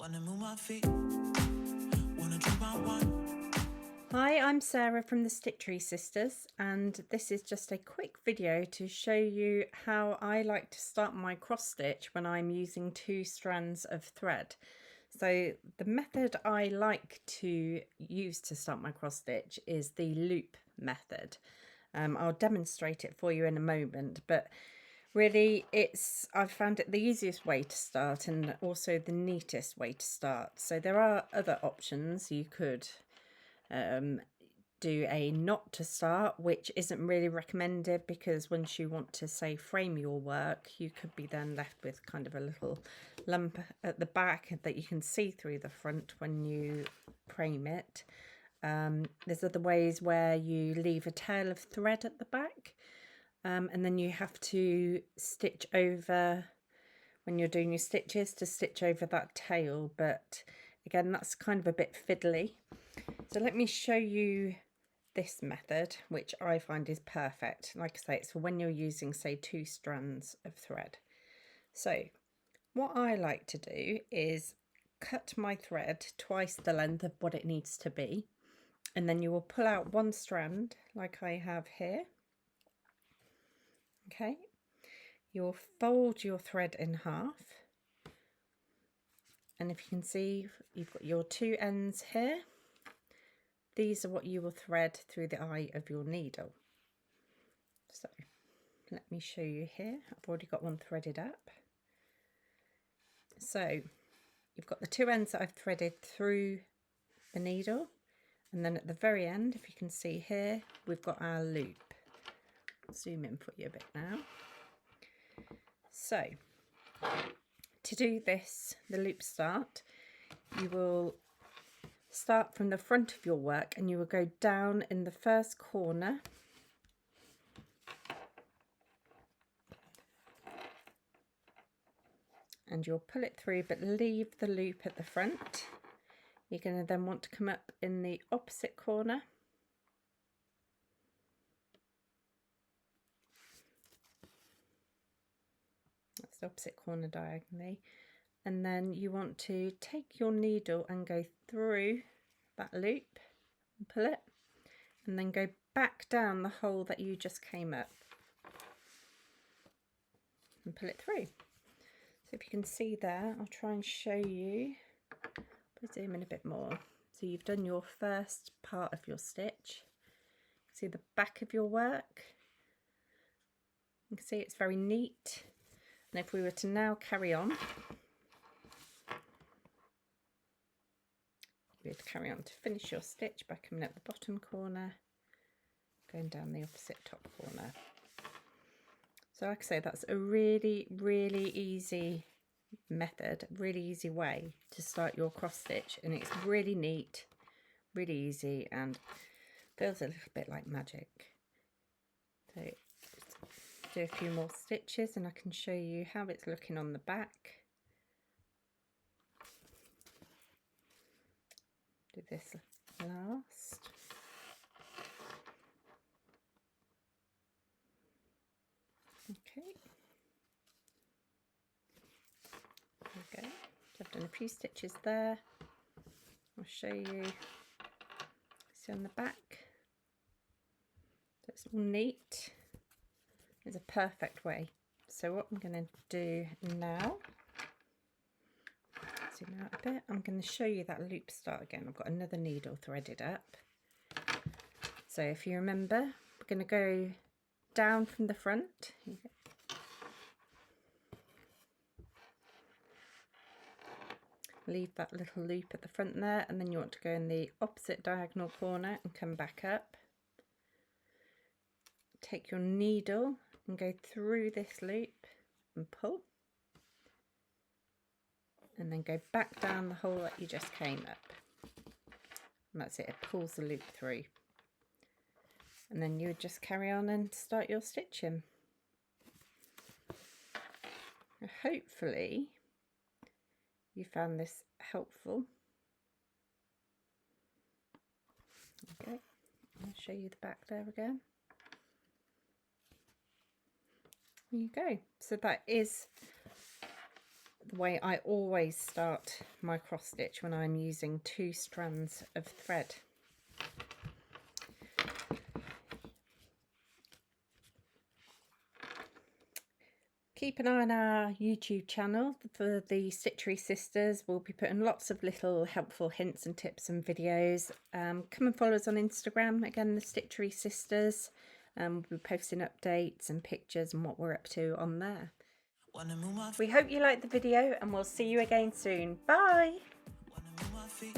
Wanna move my feet, wanna drink my wine. Hi, I'm Sarah from the Stitchery Sisters, and this is just a quick video to show you how I like to start my cross stitch when I'm using 2 strands of thread. So the method I like to use to start my cross stitch is the loop method. I'll demonstrate it for you in a moment, but really I've found it the easiest way to start and also the neatest way to start. So there are other options. You could do a knot to start, which isn't really recommended because once you want to, say, frame your work, you could be then left with kind of a little lump at the back that you can see through the front when you frame it. There's other ways where you leave a tail of thread at the back, and then you have to stitch over when you're doing your stitches to stitch over that tail, but again, that's kind of a bit fiddly. So let me show you this method, which I find is perfect. Like I say, it's for when you're using, say, 2 strands of thread. So what I like to do is cut my thread twice the length of what it needs to be, and then you will pull out 1 strand like I have here. Okay, you'll fold your thread in half, and if you can see, you've got your 2 ends here. These are what you will thread through the eye of your needle. So let me show you here. I've already got one threaded up. So you've got the 2 ends that I've threaded through the needle, and then at the very end, if you can see here, we've got our loop. I'll zoom in for you a bit now. So to do this, the loop start, you will start from the front of your work and you will go down in the first corner and you'll pull it through, but leave the loop at the front. You're going to then want to come up in the opposite corner, that's the opposite corner diagonally, and then you want to take your needle and go through that loop and pull it, and then go back down the hole that you just came up and pull it through. So if you can see there, I'll try and show you, zoom in a bit more. So you've done your first part of your stitch. See the back of your work, you can see it's very neat. And if we were to now carry on, you'd carry on to finish your stitch by coming up the bottom corner, going down the opposite top corner. So like I say, that's a really, really easy method, really easy way to start your cross stitch, and it's really neat, really easy, and feels a little bit like magic. So do a few more stitches and I can show you how it's looking on the back. Do this last. Okay. There we go. So I've done a few stitches there. I'll show you. See on the back. So it's all neat. It's a perfect way. So what I'm going to do now, zoom out a bit, I'm going to show you that loop start again. I've got another needle threaded up. So if you remember, we're going to go down from the front. Leave that little loop at the front there, and then you want to go in the opposite diagonal corner and come back up. Take your needle and go through this loop and pull, and then go back down the hole that you just came up, and that's it, it pulls the loop through, and then you would just carry on and start your stitching. Hopefully you found this helpful. Okay, I'll show you the back there again. There you go. So that is the way I always start my cross stitch when I'm using 2 strands of thread. Keep an eye on our YouTube channel for the Stitchery Sisters. We'll be putting lots of little helpful hints and tips and videos. Come and follow us on Instagram, again, the Stitchery Sisters. We'll be posting updates and pictures and what we're up to on there. Wanna move my We hope you liked the video and we'll see you again soon. Bye! wanna move my feet.